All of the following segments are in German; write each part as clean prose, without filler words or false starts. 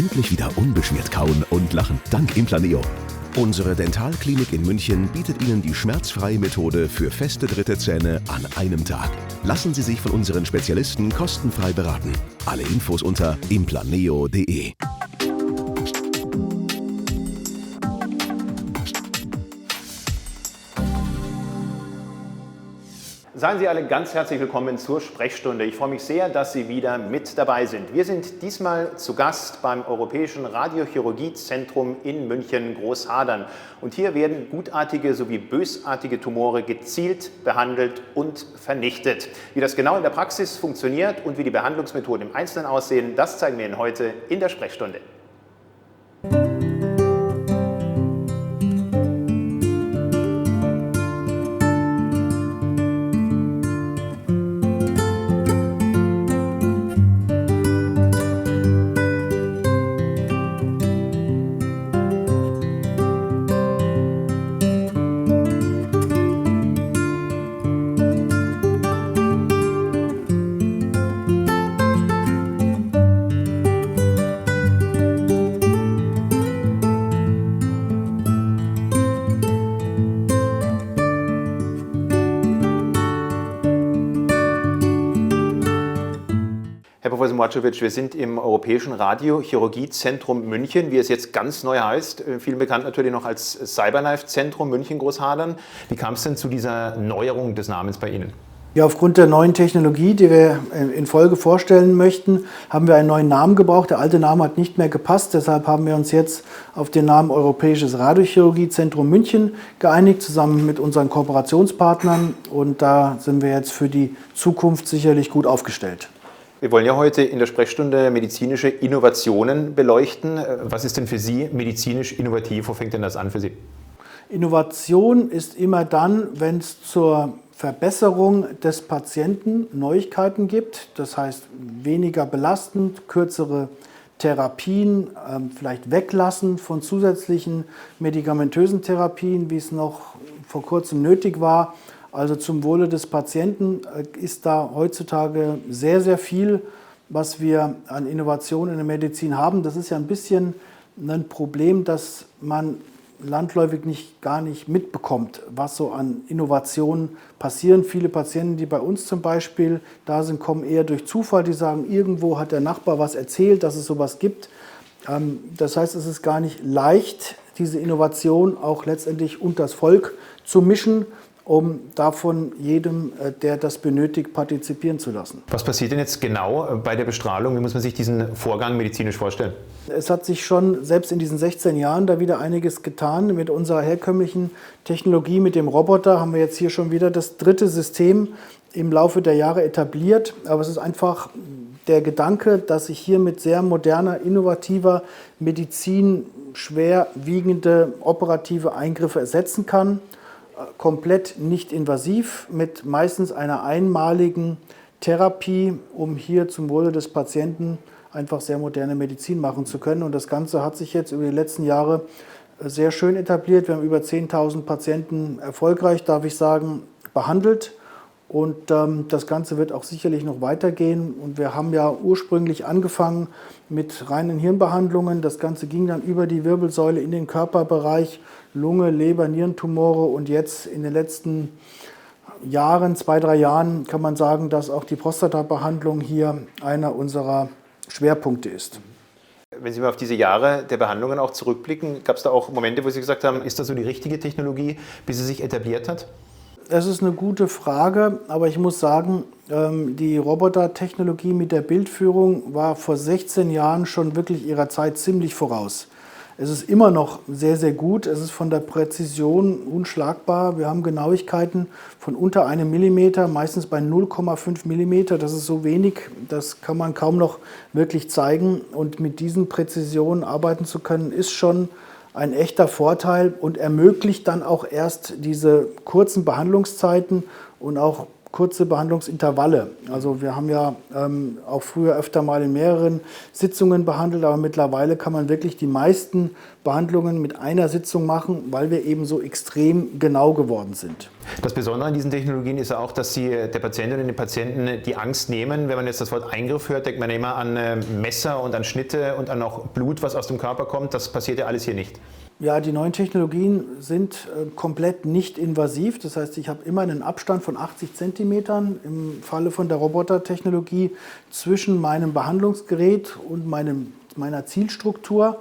Endlich wieder unbeschwert kauen und lachen, dank Implaneo. Unsere Dentalklinik in München bietet Ihnen die schmerzfreie Methode für feste dritte Zähne an einem Tag. Lassen Sie sich von unseren Spezialisten kostenfrei beraten. Alle Infos unter implaneo.de. Seien Sie alle ganz herzlich willkommen zur Sprechstunde. Ich freue mich sehr, dass Sie wieder mit dabei sind. Wir sind diesmal zu Gast beim Europäischen Radiochirurgiezentrum in München-Großhadern. Und hier werden gutartige sowie bösartige Tumore gezielt behandelt und vernichtet. Wie das genau in der Praxis funktioniert und wie die Behandlungsmethoden im Einzelnen aussehen, das zeigen wir Ihnen heute in der Sprechstunde. Herr Professor Młodczewicz, wir sind im Europäischen Radiochirurgiezentrum München, wie es jetzt ganz neu heißt, vielen bekannt natürlich noch als Cyberknife-Zentrum München-Großhadern. Wie kam es denn zu dieser Neuerung des Namens bei Ihnen? Ja, aufgrund der neuen Technologie, die wir in Folge vorstellen möchten, haben wir einen neuen Namen gebraucht. Der alte Name hat nicht mehr gepasst, deshalb haben wir uns jetzt auf den Namen Europäisches Radiochirurgiezentrum München geeinigt, zusammen mit unseren Kooperationspartnern. Und da sind wir jetzt für die Zukunft sicherlich gut aufgestellt. Wir wollen ja heute in der Sprechstunde medizinische Innovationen beleuchten. Was ist denn für Sie medizinisch innovativ? Wo fängt denn das an für Sie? Innovation ist immer dann, wenn es zur Verbesserung des Patienten Neuigkeiten gibt. Das heißt, weniger belastend, kürzere Therapien, vielleicht weglassen von zusätzlichen medikamentösen Therapien, wie es noch vor kurzem nötig war. Also zum Wohle des Patienten ist da heutzutage sehr, sehr viel, was wir an Innovation in der Medizin haben. Das ist ja ein bisschen ein Problem, dass man landläufig gar nicht mitbekommt, was so an Innovationen passieren. Viele Patienten, die bei uns zum Beispiel da sind, kommen eher durch Zufall. Die sagen, irgendwo hat der Nachbar was erzählt, dass es sowas gibt. Das heißt, es ist gar nicht leicht, diese Innovation auch letztendlich unters Volk zu mischen, um davon jedem, der das benötigt, partizipieren zu lassen. Was passiert denn jetzt genau bei der Bestrahlung? Wie muss man sich diesen Vorgang medizinisch vorstellen? Es hat sich schon selbst in diesen 16 Jahren da wieder einiges getan. Mit unserer herkömmlichen Technologie, mit dem Roboter, haben wir jetzt hier schon wieder das dritte System im Laufe der Jahre etabliert. Aber es ist einfach der Gedanke, dass ich hier mit sehr moderner, innovativer Medizin schwerwiegende operative Eingriffe ersetzen kann. Komplett nicht invasiv, mit meistens einer einmaligen Therapie, um hier zum Wohle des Patienten einfach sehr moderne Medizin machen zu können. Und das Ganze hat sich jetzt über die letzten Jahre sehr schön etabliert. Wir haben über 10.000 Patienten erfolgreich, darf ich sagen, behandelt. Und das Ganze wird auch sicherlich noch weitergehen. Und wir haben ja ursprünglich angefangen mit reinen Hirnbehandlungen. Das Ganze ging dann über die Wirbelsäule in den Körperbereich, Lunge, Leber, Nierentumore. Und jetzt in den letzten Jahren, 2-3 Jahren, kann man sagen, dass auch die Prostatabehandlung hier einer unserer Schwerpunkte ist. Wenn Sie mal auf diese Jahre der Behandlungen auch zurückblicken, gab es da auch Momente, wo Sie gesagt haben, ist das so die richtige Technologie, bis sie sich etabliert hat? Das ist eine gute Frage, aber ich muss sagen, die Robotertechnologie mit der Bildführung war vor 16 Jahren schon wirklich ihrer Zeit ziemlich voraus. Es ist immer noch sehr, sehr gut. Es ist von der Präzision unschlagbar. Wir haben Genauigkeiten von unter 1 Millimeter, meistens bei 0,5 Millimeter. Das ist so wenig, das kann man kaum noch wirklich zeigen. Und mit diesen Präzisionen arbeiten zu können, ist schon ein echter Vorteil und ermöglicht dann auch erst diese kurzen Behandlungszeiten und auch kurze Behandlungsintervalle. Also wir haben ja auch früher öfter mal in mehreren Sitzungen behandelt, aber mittlerweile kann man wirklich die meisten Behandlungen mit einer Sitzung machen, weil wir eben so extrem genau geworden sind. Das Besondere an diesen Technologien ist ja auch, dass sie der Patientin und den Patienten die Angst nehmen. Wenn man jetzt das Wort Eingriff hört, denkt man immer an Messer und an Schnitte und an auch Blut, was aus dem Körper kommt. Das passiert ja alles hier nicht. Ja, die neuen Technologien sind komplett nicht invasiv. Das heißt, ich habe immer einen Abstand von 80 Zentimetern im Falle von der Robotertechnologie zwischen meinem Behandlungsgerät und meiner Zielstruktur.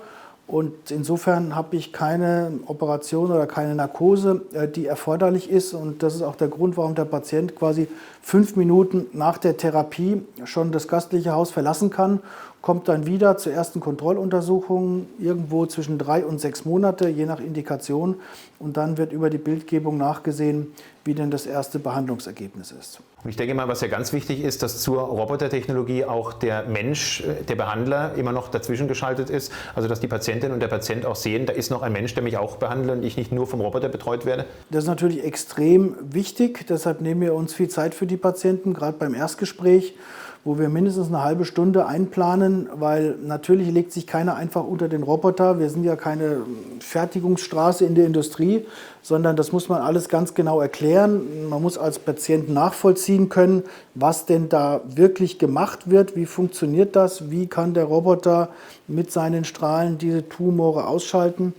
Und insofern habe ich keine Operation oder keine Narkose, die erforderlich ist. Und das ist auch der Grund, warum der Patient quasi 5 Minuten nach der Therapie schon das gastliche Haus verlassen kann, kommt dann wieder zur ersten Kontrolluntersuchung, irgendwo zwischen 3 und 6 Monate, je nach Indikation. Und dann wird über die Bildgebung nachgesehen, wie denn das erste Behandlungsergebnis ist. Und ich denke mal, was ja ganz wichtig ist, dass zur Robotertechnologie auch der Mensch, der Behandler, immer noch dazwischen geschaltet ist. Also dass die Patientin und der Patient auch sehen, da ist noch ein Mensch, der mich auch behandelt und ich nicht nur vom Roboter betreut werde. Das ist natürlich extrem wichtig. Deshalb nehmen wir uns viel Zeit für die Patienten, gerade beim Erstgespräch, wo wir mindestens eine halbe Stunde einplanen, weil natürlich legt sich keiner einfach unter den Roboter. Wir sind ja keine Fertigungsstraße in der Industrie, sondern das muss man alles ganz genau erklären. Man muss als Patient nachvollziehen können, was denn da wirklich gemacht wird, wie funktioniert das, wie kann der Roboter mit seinen Strahlen diese Tumore ausschalten.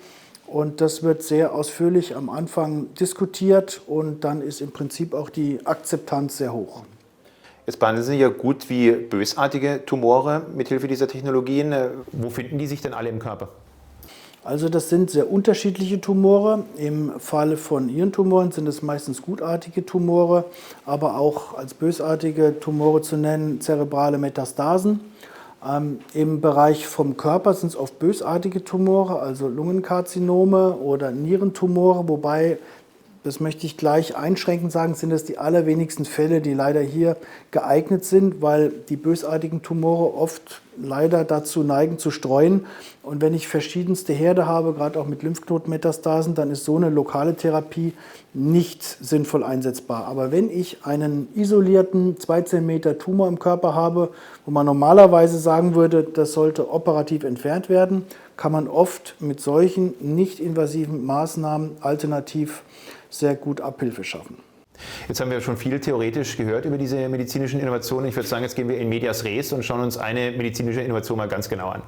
Und das wird sehr ausführlich am Anfang diskutiert und dann ist im Prinzip auch die Akzeptanz sehr hoch. Jetzt behandeln Sie ja gut wie bösartige Tumore mithilfe dieser Technologien. Wo finden die sich denn alle im Körper? Also das sind sehr unterschiedliche Tumore. Im Falle von Hirntumoren sind es meistens gutartige Tumore, aber auch als bösartige Tumore zu nennen zerebrale Metastasen. Im Bereich vom Körper sind es oft bösartige Tumore, also Lungenkarzinome oder Nierentumore, wobei, das möchte ich gleich einschränkend sagen, sind es die allerwenigsten Fälle, die leider hier geeignet sind, weil die bösartigen Tumore oft leider dazu neigen zu streuen. Und wenn ich verschiedenste Herde habe, gerade auch mit Lymphknotenmetastasen, dann ist so eine lokale Therapie nicht sinnvoll einsetzbar. Aber wenn ich einen isolierten 2 cm Tumor im Körper habe, wo man normalerweise sagen würde, das sollte operativ entfernt werden, kann man oft mit solchen nicht invasiven Maßnahmen alternativ sehr gut Abhilfe schaffen. Jetzt haben wir schon viel theoretisch gehört über diese medizinischen Innovationen. Ich würde sagen, jetzt gehen wir in medias res und schauen uns eine medizinische Innovation mal ganz genau an.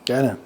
Gerne.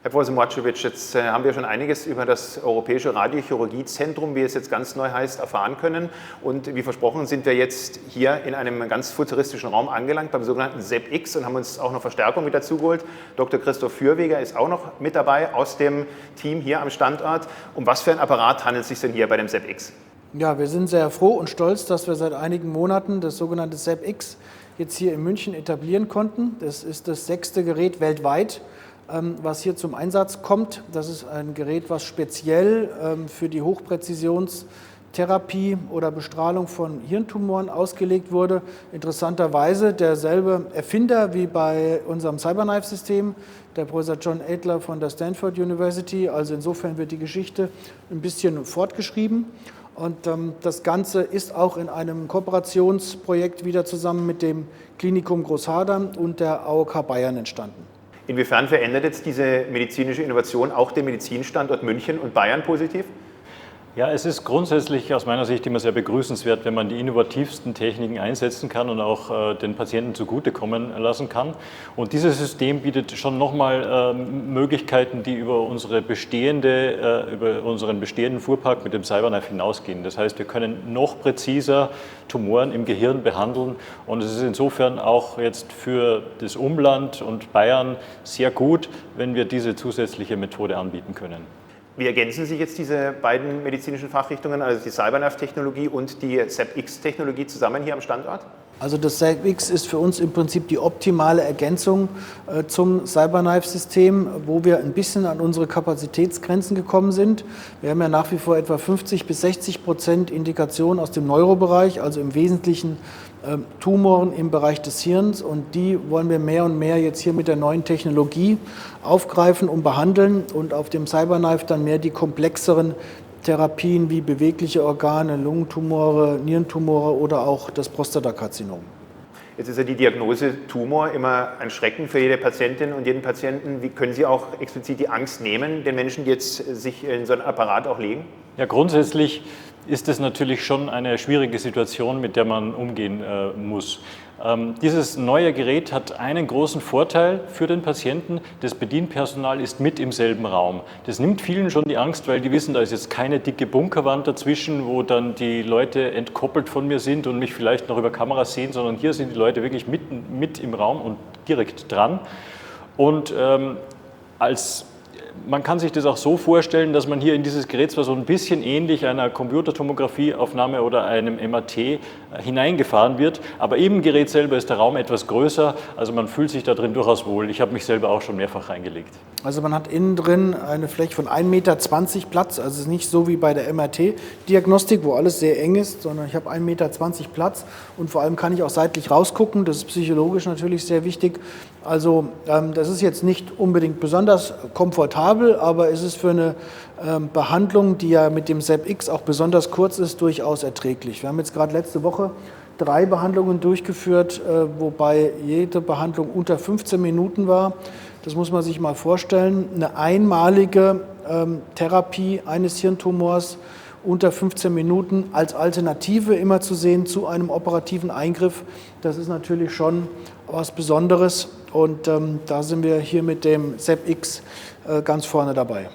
Herr Professor Młodkiewicz, jetzt haben wir schon einiges über das Europäische Radiochirurgiezentrum, wie es jetzt ganz neu heißt, erfahren können. Und wie versprochen sind wir jetzt hier in einem ganz futuristischen Raum angelangt, beim sogenannten SEPX, und haben uns auch noch Verstärkung mit dazu geholt. Dr. Christoph Fürweger ist auch noch mit dabei aus dem Team hier am Standort. Um was für ein Apparat handelt es sich denn hier bei dem SEPX? Ja, wir sind sehr froh und stolz, dass wir seit einigen Monaten das sogenannte SEPX jetzt hier in München etablieren konnten. Das ist das 6. Gerät weltweit, was hier zum Einsatz kommt. Das ist ein Gerät, was speziell für die Hochpräzisionstherapie oder Bestrahlung von Hirntumoren ausgelegt wurde. Interessanterweise derselbe Erfinder wie bei unserem CyberKnife-System, der Professor John Adler von der Stanford University. Also insofern wird die Geschichte ein bisschen fortgeschrieben. Und das Ganze ist auch in einem Kooperationsprojekt wieder zusammen mit dem Klinikum Großhadern und der AOK Bayern entstanden. Inwiefern verändert jetzt diese medizinische Innovation auch den Medizinstandort München und Bayern positiv? Ja, es ist grundsätzlich aus meiner Sicht immer sehr begrüßenswert, wenn man die innovativsten Techniken einsetzen kann und auch den Patienten zugutekommen lassen kann. Und dieses System bietet schon nochmal Möglichkeiten, die über unseren bestehenden Fuhrpark mit dem CyberKnife hinausgehen. Das heißt, wir können noch präziser Tumoren im Gehirn behandeln und es ist insofern auch jetzt für das Umland und Bayern sehr gut, wenn wir diese zusätzliche Methode anbieten können. Wie ergänzen sich jetzt diese beiden medizinischen Fachrichtungen, also die CyberKnife-Technologie und die SEPX-Technologie zusammen hier am Standort? Also das ZapX ist für uns im Prinzip die optimale Ergänzung zum CyberKnife-System, wo wir ein bisschen an unsere Kapazitätsgrenzen gekommen sind. Wir haben ja nach wie vor etwa 50-60% Indikationen aus dem Neurobereich, also im Wesentlichen Tumoren im Bereich des Hirns, und die wollen wir mehr und mehr jetzt hier mit der neuen Technologie aufgreifen und behandeln und auf dem CyberKnife dann mehr die komplexeren Therapien wie bewegliche Organe, Lungentumore, Nierentumore oder auch das Prostatakarzinom. Jetzt ist ja die Diagnose Tumor immer ein Schrecken für jede Patientin und jeden Patienten. Wie können Sie auch explizit die Angst nehmen, den Menschen, die jetzt sich in so einen Apparat auch legen? Ja, grundsätzlich ist es natürlich schon eine schwierige Situation, mit der man umgehen muss. Dieses neue Gerät hat einen großen Vorteil für den Patienten: das Bedienpersonal ist mit im selben Raum. Das nimmt vielen schon die Angst, weil die wissen, da ist jetzt keine dicke Bunkerwand dazwischen, wo dann die Leute entkoppelt von mir sind und mich vielleicht noch über Kameras sehen, sondern hier sind die Leute wirklich mit im Raum und direkt dran. Und man kann sich das auch so vorstellen, dass man hier in dieses Gerät zwar so ein bisschen ähnlich einer Computertomographieaufnahme oder einem MRT hineingefahren wird, aber im Gerät selber ist der Raum etwas größer, also man fühlt sich da drin durchaus wohl. Ich habe mich selber auch schon mehrfach reingelegt. Also man hat innen drin eine Fläche von 1,20 Meter Platz, also es ist nicht so wie bei der MRT-Diagnostik, wo alles sehr eng ist, sondern ich habe 1,20 Meter Platz und vor allem kann ich auch seitlich rausgucken, das ist psychologisch natürlich sehr wichtig. Also das ist jetzt nicht unbedingt besonders komfortabel, aber es ist für eine Behandlung, die ja mit dem ZapX auch besonders kurz ist, durchaus erträglich. Wir haben jetzt gerade letzte Woche 3 Behandlungen durchgeführt, wobei jede Behandlung unter 15 Minuten war. Das muss man sich mal vorstellen. Eine einmalige Therapie eines Hirntumors unter 15 Minuten als Alternative immer zu sehen zu einem operativen Eingriff, das ist natürlich schon was Besonderes. Und da sind wir hier mit dem ZapX ganz vorne dabei.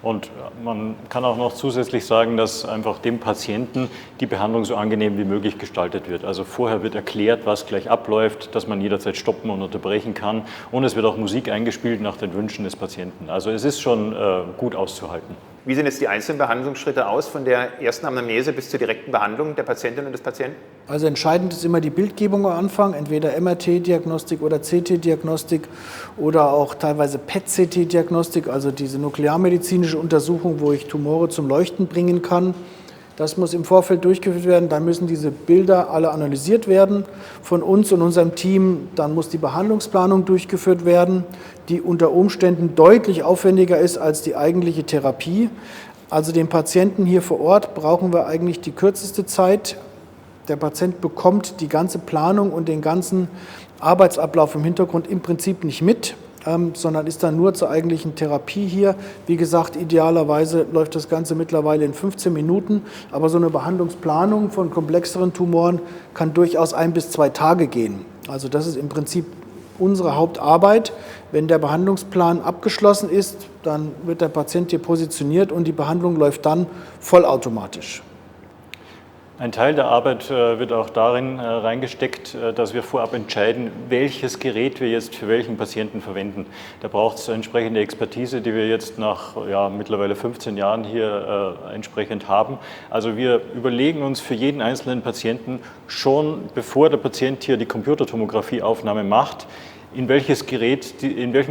Und man kann auch noch zusätzlich sagen, dass einfach dem Patienten die Behandlung so angenehm wie möglich gestaltet wird. Also vorher wird erklärt, was gleich abläuft, dass man jederzeit stoppen und unterbrechen kann. Und es wird auch Musik eingespielt nach den Wünschen des Patienten. Also es ist schon gut auszuhalten. Wie sehen jetzt die einzelnen Behandlungsschritte aus, von der ersten Anamnese bis zur direkten Behandlung der Patientin und des Patienten? Also entscheidend ist immer die Bildgebung am Anfang, entweder MRT-Diagnostik oder CT-Diagnostik oder auch teilweise PET-CT-Diagnostik, also diese nuklearmedizinische Untersuchung, wo ich Tumore zum Leuchten bringen kann. Das muss im Vorfeld durchgeführt werden, dann müssen diese Bilder alle analysiert werden von uns und unserem Team. Dann muss die Behandlungsplanung durchgeführt werden, die unter Umständen deutlich aufwendiger ist als die eigentliche Therapie. Also den Patienten hier vor Ort brauchen wir eigentlich die kürzeste Zeit. Der Patient bekommt die ganze Planung und den ganzen Arbeitsablauf im Hintergrund im Prinzip nicht mit, sondern ist dann nur zur eigentlichen Therapie hier. Wie gesagt, idealerweise läuft das Ganze mittlerweile in 15 Minuten, aber so eine Behandlungsplanung von komplexeren Tumoren kann durchaus 1 bis 2 Tage gehen. Also das ist im Prinzip unsere Hauptarbeit. Wenn der Behandlungsplan abgeschlossen ist, dann wird der Patient hier positioniert und die Behandlung läuft dann vollautomatisch. Ein Teil der Arbeit wird auch darin reingesteckt, dass wir vorab entscheiden, welches Gerät wir jetzt für welchen Patienten verwenden. Da braucht es entsprechende Expertise, die wir jetzt nach mittlerweile 15 Jahren hier entsprechend haben. Also wir überlegen uns für jeden einzelnen Patienten schon, bevor der Patient hier die Computertomographieaufnahme macht, in welchem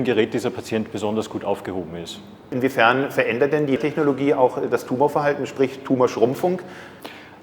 Gerät dieser Patient besonders gut aufgehoben ist. Inwiefern verändert denn die Technologie auch das Tumorverhalten, sprich Tumorschrumpfung?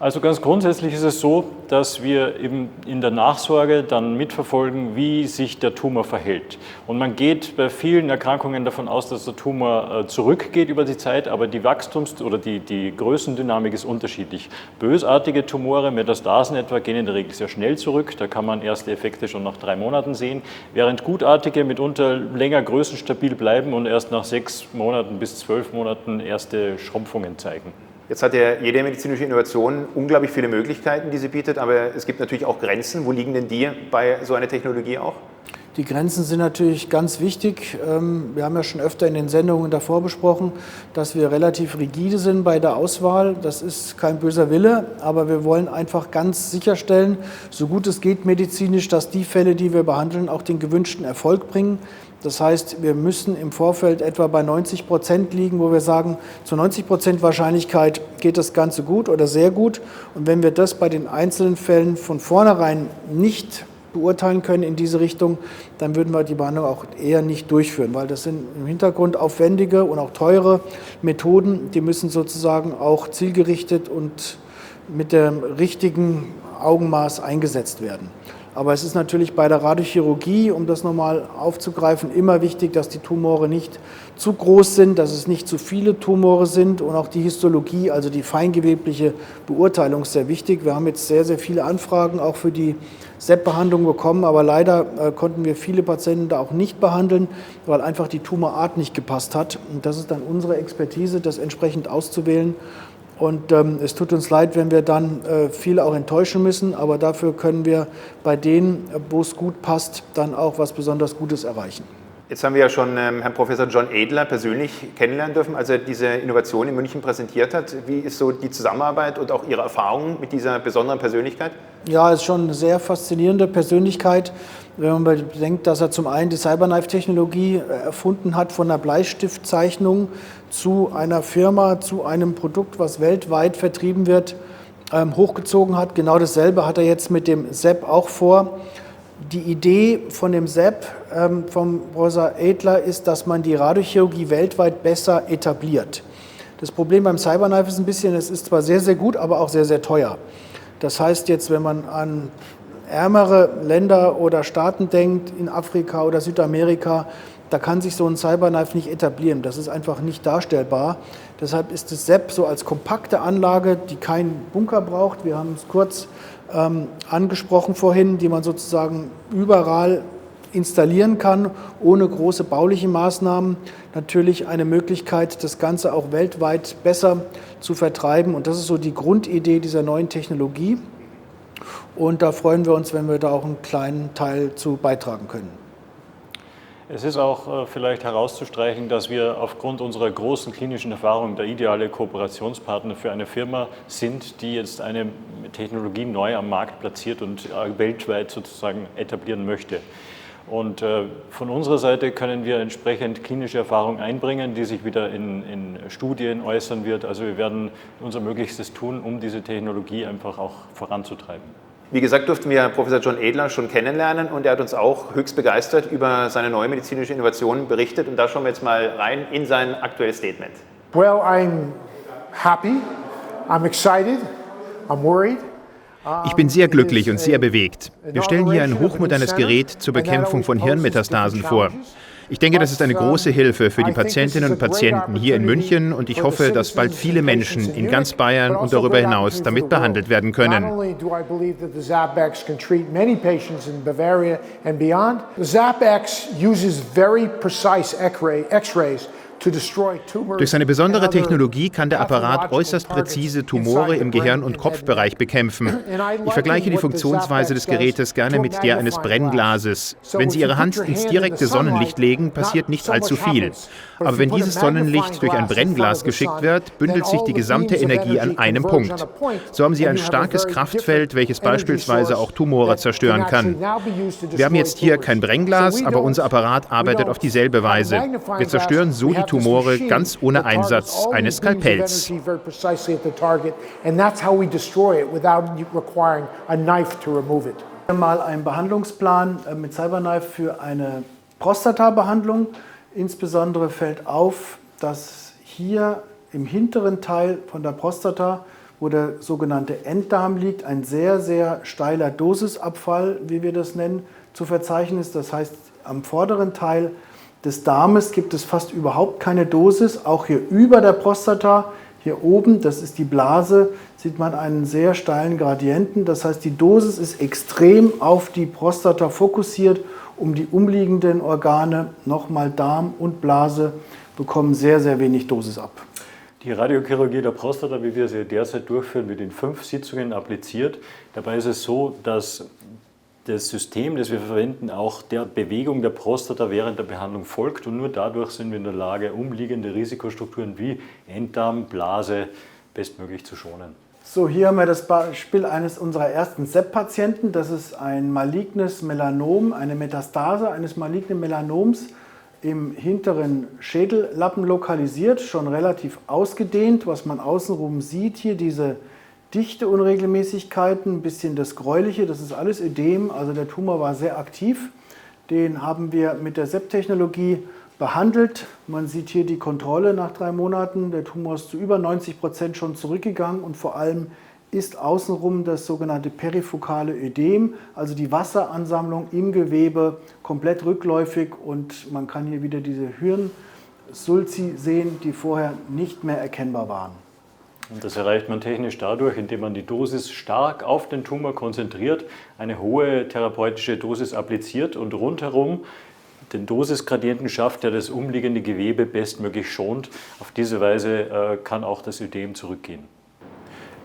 Also ganz grundsätzlich ist es so, dass wir eben in der Nachsorge dann mitverfolgen, wie sich der Tumor verhält. Und man geht bei vielen Erkrankungen davon aus, dass der Tumor zurückgeht über die Zeit, aber die oder die Größendynamik ist unterschiedlich. Bösartige Tumore, Metastasen etwa, gehen in der Regel sehr schnell zurück. Da kann man erste Effekte schon nach 3 Monaten sehen, während gutartige mitunter länger größenstabil bleiben und erst nach 6 Monaten bis 12 Monaten erste Schrumpfungen zeigen. Jetzt hat ja jede medizinische Innovation unglaublich viele Möglichkeiten, die sie bietet, aber es gibt natürlich auch Grenzen. Wo liegen denn die bei so einer Technologie auch? Die Grenzen sind natürlich ganz wichtig. Wir haben ja schon öfter in den Sendungen davor besprochen, dass wir relativ rigide sind bei der Auswahl. Das ist kein böser Wille, aber wir wollen einfach ganz sicherstellen, so gut es geht medizinisch, dass die Fälle, die wir behandeln, auch den gewünschten Erfolg bringen. Das heißt, wir müssen im Vorfeld etwa bei 90% liegen, wo wir sagen, zu 90% Wahrscheinlichkeit geht das Ganze gut oder sehr gut. Und wenn wir das bei den einzelnen Fällen von vornherein nicht beurteilen können in diese Richtung, dann würden wir die Behandlung auch eher nicht durchführen, weil das sind im Hintergrund aufwendige und auch teure Methoden, die müssen sozusagen auch zielgerichtet und mit dem richtigen Augenmaß eingesetzt werden. Aber es ist natürlich bei der Radiochirurgie, um das nochmal aufzugreifen, immer wichtig, dass die Tumore nicht zu groß sind, dass es nicht zu viele Tumore sind und auch die Histologie, also die feingewebliche Beurteilung ist sehr wichtig. Wir haben jetzt sehr, sehr viele Anfragen auch für die SEP-Behandlung bekommen, aber leider konnten wir viele Patienten da auch nicht behandeln, weil einfach die Tumorart nicht gepasst hat. Und das ist dann unsere Expertise, das entsprechend auszuwählen. Und es tut uns leid, wenn wir dann viele auch enttäuschen müssen, aber dafür können wir bei denen, wo es gut passt, dann auch was besonders Gutes erreichen. Jetzt haben wir ja schon Herrn Professor John Edler persönlich kennenlernen dürfen, als er diese Innovation in München präsentiert hat. Wie ist so die Zusammenarbeit und auch Ihre Erfahrungen mit dieser besonderen Persönlichkeit? Ja, es ist schon eine sehr faszinierende Persönlichkeit, wenn man bedenkt, dass er zum einen die CyberKnife-Technologie erfunden hat, von der Bleistiftzeichnung zu einer Firma, zu einem Produkt, was weltweit vertrieben wird, hochgezogen hat. Genau dasselbe hat er jetzt mit dem SEP auch vor. Die Idee von dem SEP vom Professor Edler ist, dass man die Radiochirurgie weltweit besser etabliert. Das Problem beim CyberKnife ist ein bisschen, es ist zwar sehr, sehr gut, aber auch sehr, sehr teuer. Das heißt jetzt, wenn man an ärmere Länder oder Staaten denkt, in Afrika oder Südamerika, da kann sich so ein CyberKnife nicht etablieren. Das ist einfach nicht darstellbar. Deshalb ist das SEP so als kompakte Anlage, die keinen Bunker braucht. Wir haben es kurz angesprochen vorhin, die man sozusagen überall installieren kann, ohne große bauliche Maßnahmen. Natürlich eine Möglichkeit, das Ganze auch weltweit besser zu vertreiben. Und das ist so die Grundidee dieser neuen Technologie. Und da freuen wir uns, wenn wir da auch einen kleinen Teil zu beitragen können. Es ist auch vielleicht herauszustreichen, dass wir aufgrund unserer großen klinischen Erfahrung der ideale Kooperationspartner für eine Firma sind, die jetzt eine Technologie neu am Markt platziert und weltweit sozusagen etablieren möchte. Und von unserer Seite können wir entsprechend klinische Erfahrung einbringen, die sich wieder in Studien äußern wird. Also wir werden unser Möglichstes tun, um diese Technologie einfach auch voranzutreiben. Wie gesagt, durften wir Professor John Edler schon kennenlernen und er hat uns auch höchst begeistert über seine neue medizinische Innovation berichtet. Und da schauen wir jetzt mal rein in sein aktuelles Statement. Well, I'm happy, I'm excited, I'm worried. Ich bin sehr glücklich und sehr bewegt. Wir stellen hier ein hochmodernes Gerät zur Bekämpfung von Hirnmetastasen vor. Ich denke, das ist eine große Hilfe für die Patientinnen und Patienten hier in München und ich hoffe, dass bald viele Menschen in ganz Bayern und darüber hinaus damit behandelt werden können. ZapX uses very precise X-rays. Durch seine besondere Technologie kann der Apparat äußerst präzise Tumore im Gehirn- und Kopfbereich bekämpfen. Ich vergleiche die Funktionsweise des Gerätes gerne mit der eines Brennglases. Wenn Sie Ihre Hand ins direkte Sonnenlicht legen, passiert nicht allzu viel. Aber wenn dieses Sonnenlicht durch ein Brennglas geschickt wird, bündelt sich die gesamte Energie an einem Punkt. So haben Sie ein starkes Kraftfeld, welches beispielsweise auch Tumore zerstören kann. Wir haben jetzt hier kein Brennglas, aber unser Apparat arbeitet auf dieselbe Weise. Wir zerstören so die Tumore ganz ohne Einsatz eines Skalpells. Mal ein Behandlungsplan mit CyberKnife für eine Prostata-Behandlung. Insbesondere fällt auf, dass hier im hinteren Teil von der Prostata, wo der sogenannte Enddarm liegt, ein sehr, sehr steiler Dosisabfall, wie wir das nennen, zu verzeichnen ist. Das heißt, am vorderen Teil des Darmes gibt es fast überhaupt keine Dosis. Auch hier über der Prostata, hier oben, das ist die Blase, sieht man einen sehr steilen Gradienten. Das heißt, die Dosis ist extrem auf die Prostata fokussiert. Um die umliegenden Organe, nochmal Darm und Blase, bekommen sehr, sehr wenig Dosis ab. Die Radiochirurgie der Prostata, wie wir sie derzeit durchführen, wird in 5 Sitzungen appliziert. Dabei ist es so, dass das System, das wir verwenden, auch der Bewegung der Prostata während der Behandlung folgt und nur dadurch sind wir in der Lage, umliegende Risikostrukturen wie Enddarm, Blase bestmöglich zu schonen. So, hier haben wir das Beispiel eines unserer ersten SEP-Patienten. Das ist ein malignes Melanom, eine Metastase eines malignen Melanoms im hinteren Schädellappen lokalisiert, schon relativ ausgedehnt. Was man außenrum sieht, hier diese dichte Unregelmäßigkeiten, ein bisschen das Gräuliche, das ist alles Ödem, also der Tumor war sehr aktiv. Den haben wir mit der SEP-Technologie behandelt. Man sieht hier die Kontrolle nach 3 Monaten. Der Tumor ist zu über 90% schon zurückgegangen und vor allem ist außenrum das sogenannte perifokale Ödem, also die Wasseransammlung im Gewebe, komplett rückläufig und man kann hier wieder diese Hirnsulzi sehen, die vorher nicht mehr erkennbar waren. Und das erreicht man technisch dadurch, indem man die Dosis stark auf den Tumor konzentriert, eine hohe therapeutische Dosis appliziert und rundherum den Dosisgradienten schafft, der das umliegende Gewebe bestmöglich schont. Auf diese Weise kann auch das Ödem zurückgehen.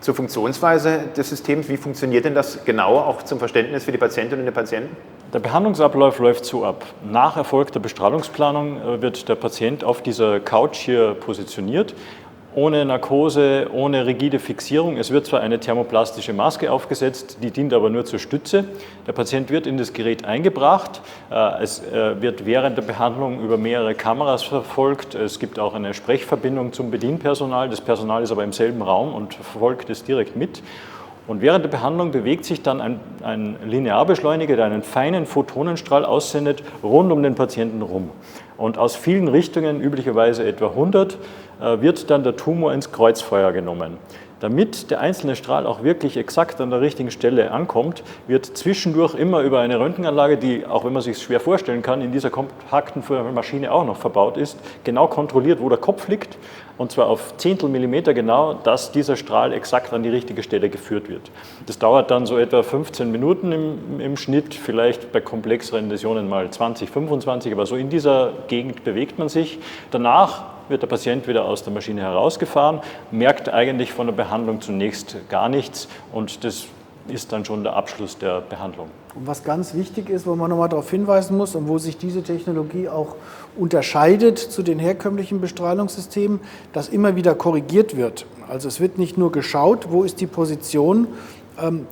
Zur Funktionsweise des Systems, wie funktioniert denn das genau, auch zum Verständnis für die Patientinnen und den Patienten? Der Behandlungsablauf läuft so ab. Nach erfolgter Bestrahlungsplanung wird der Patient auf dieser Couch hier positioniert. Ohne Narkose, ohne rigide Fixierung. Es wird zwar eine thermoplastische Maske aufgesetzt, die dient aber nur zur Stütze. Der Patient wird in das Gerät eingebracht. Es wird während der Behandlung über mehrere Kameras verfolgt. Es gibt auch eine Sprechverbindung zum Bedienpersonal. Das Personal ist aber im selben Raum und verfolgt es direkt mit. Und während der Behandlung bewegt sich dann ein Linearbeschleuniger, der einen feinen Photonenstrahl aussendet, rund um den Patienten rum. Und aus vielen Richtungen, üblicherweise etwa 100, wird dann der Tumor ins Kreuzfeuer genommen. Damit der einzelne Strahl auch wirklich exakt an der richtigen Stelle ankommt, wird zwischendurch immer über eine Röntgenanlage, die, auch wenn man sich schwer vorstellen kann, in dieser kompakten Maschine auch noch verbaut ist, genau kontrolliert, wo der Kopf liegt, und zwar auf Zehntel Millimeter genau, dass dieser Strahl exakt an die richtige Stelle geführt wird. Das dauert dann so etwa 15 Minuten im Schnitt, vielleicht bei komplexeren Läsionen mal 20, 25, aber so in dieser Gegend bewegt man sich. Danach wird der Patient wieder aus der Maschine herausgefahren, merkt eigentlich von der Behandlung zunächst gar nichts und das ist dann schon der Abschluss der Behandlung. Und was ganz wichtig ist, wo man nochmal darauf hinweisen muss und wo sich diese Technologie auch unterscheidet zu den herkömmlichen Bestrahlungssystemen, dass immer wieder korrigiert wird. Also es wird nicht nur geschaut, wo ist die Position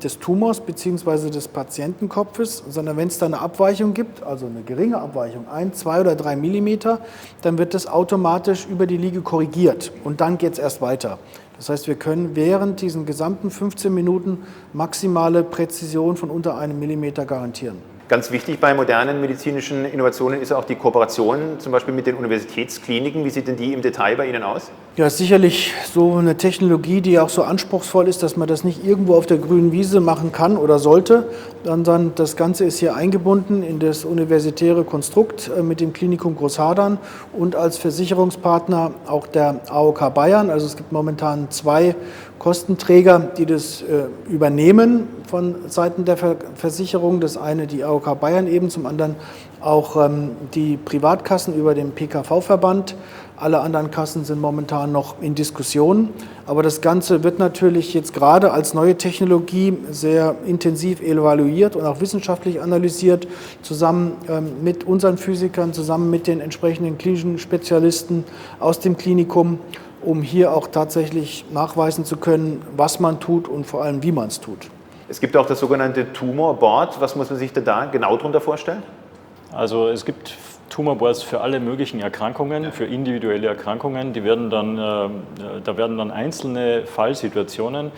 des Tumors bzw. des Patientenkopfes, sondern wenn es da eine Abweichung gibt, also eine geringe Abweichung, 1, 2 oder 3 Millimeter, dann wird das automatisch über die Liege korrigiert und dann geht es erst weiter. Das heißt, wir können während diesen gesamten 15 Minuten maximale Präzision von unter 1 Millimeter garantieren. Ganz wichtig bei modernen medizinischen Innovationen ist auch die Kooperation, zum Beispiel mit den Universitätskliniken. Wie sieht denn die im Detail bei Ihnen aus? Ja, sicherlich so eine Technologie, die auch so anspruchsvoll ist, dass man das nicht irgendwo auf der grünen Wiese machen kann oder sollte, sondern das Ganze ist hier eingebunden in das universitäre Konstrukt mit dem Klinikum Großhadern und als Versicherungspartner auch der AOK Bayern. Also es gibt momentan 2 Kostenträger, die das übernehmen von Seiten der Versicherung. Das eine die AOK Bayern eben, zum anderen auch die Privatkassen über den PKV-Verband. Alle anderen Kassen sind momentan noch in Diskussion. Aber das Ganze wird natürlich jetzt gerade als neue Technologie sehr intensiv evaluiert und auch wissenschaftlich analysiert, zusammen mit unseren Physikern, zusammen mit den entsprechenden klinischen Spezialisten aus dem Klinikum, um hier auch tatsächlich nachweisen zu können, was man tut und vor allem, wie man es tut. Es gibt auch das sogenannte Tumorboard. Was muss man sich da genau darunter vorstellen? Also es gibt Tumorboards für alle möglichen Erkrankungen, für individuelle Erkrankungen. Da werden dann einzelne Fallsituationen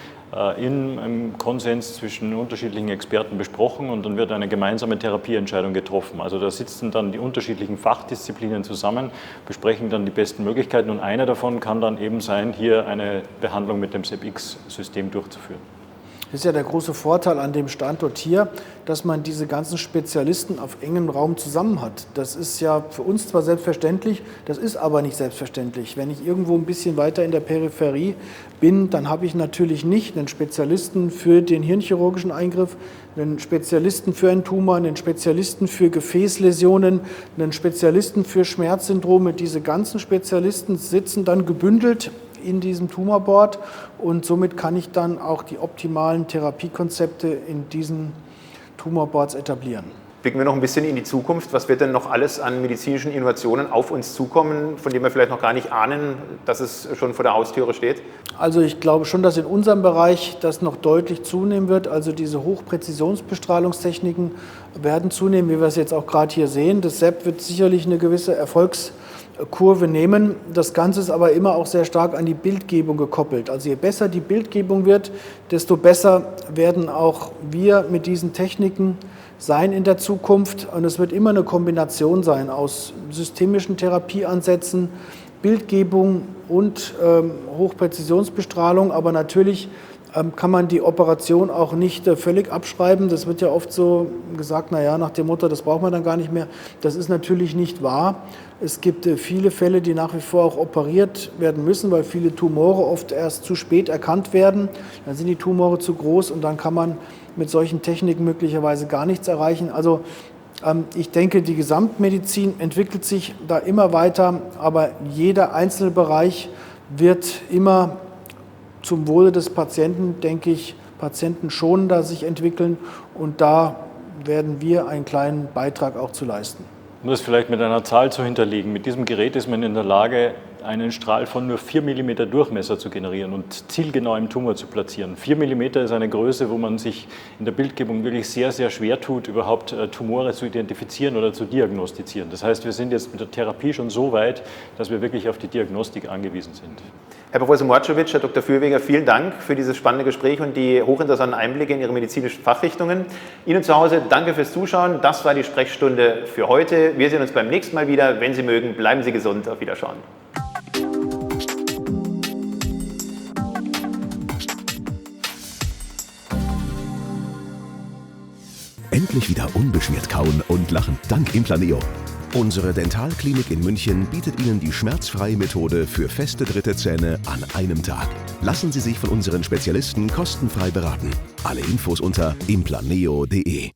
im Konsens zwischen unterschiedlichen Experten besprochen und dann wird eine gemeinsame Therapieentscheidung getroffen. Also da sitzen dann die unterschiedlichen Fachdisziplinen zusammen, besprechen dann die besten Möglichkeiten und eine davon kann dann eben sein, hier eine Behandlung mit dem SEPX-System durchzuführen. Das ist ja der große Vorteil an dem Standort hier, dass man diese ganzen Spezialisten auf engem Raum zusammen hat. Das ist ja für uns zwar selbstverständlich, das ist aber nicht selbstverständlich. Wenn ich irgendwo ein bisschen weiter in der Peripherie bin, dann habe ich natürlich nicht einen Spezialisten für den hirnchirurgischen Eingriff, einen Spezialisten für einen Tumor, einen Spezialisten für Gefäßläsionen, einen Spezialisten für Schmerzsyndrome. Diese ganzen Spezialisten sitzen dann gebündelt in diesem Tumorboard und somit kann ich dann auch die optimalen Therapiekonzepte in diesen Tumorboards etablieren. Blicken wir noch ein bisschen in die Zukunft. Was wird denn noch alles an medizinischen Innovationen auf uns zukommen, von dem wir vielleicht noch gar nicht ahnen, dass es schon vor der Haustüre steht? Also ich glaube schon, dass in unserem Bereich das noch deutlich zunehmen wird. Also diese Hochpräzisionsbestrahlungstechniken werden zunehmen, wie wir es jetzt auch gerade hier sehen. Das SEP wird sicherlich eine gewisse Erfolgskurve nehmen. Das Ganze ist aber immer auch sehr stark an die Bildgebung gekoppelt. Also je besser die Bildgebung wird, desto besser werden auch wir mit diesen Techniken sein in der Zukunft. Und es wird immer eine Kombination sein aus systemischen Therapieansätzen, Bildgebung und Hochpräzisionsbestrahlung. Aber natürlich kann man die Operation auch nicht völlig abschreiben. Das wird ja oft so gesagt, naja, nach dem Motto, das braucht man dann gar nicht mehr. Das ist natürlich nicht wahr. Es gibt viele Fälle, die nach wie vor auch operiert werden müssen, weil viele Tumore oft erst zu spät erkannt werden. Dann sind die Tumore zu groß und dann kann man mit solchen Techniken möglicherweise gar nichts erreichen. Also ich denke, die Gesamtmedizin entwickelt sich da immer weiter, aber jeder einzelne Bereich wird immer zum Wohle des Patienten, denke ich, patientenschonender sich entwickeln und da werden wir einen kleinen Beitrag auch zu leisten. Um das vielleicht mit einer Zahl zu hinterlegen, mit diesem Gerät ist man in der Lage, einen Strahl von nur 4 mm Durchmesser zu generieren und zielgenau im Tumor zu platzieren. 4 mm ist eine Größe, wo man sich in der Bildgebung wirklich sehr, sehr schwer tut, überhaupt Tumore zu identifizieren oder zu diagnostizieren. Das heißt, wir sind jetzt mit der Therapie schon so weit, dass wir wirklich auf die Diagnostik angewiesen sind. Herr Professor Mordschowitsch, Herr Dr. Fürweger, vielen Dank für dieses spannende Gespräch und die hochinteressanten Einblicke in Ihre medizinischen Fachrichtungen. Ihnen zu Hause danke fürs Zuschauen. Das war die Sprechstunde für heute. Wir sehen uns beim nächsten Mal wieder. Wenn Sie mögen, bleiben Sie gesund. Auf Wiederschauen. Endlich wieder unbeschwert kauen und lachen, dank Implaneo. Unsere Dentalklinik in München bietet Ihnen die schmerzfreie Methode für feste dritte Zähne an einem Tag. Lassen Sie sich von unseren Spezialisten kostenfrei beraten. Alle Infos unter implaneo.de.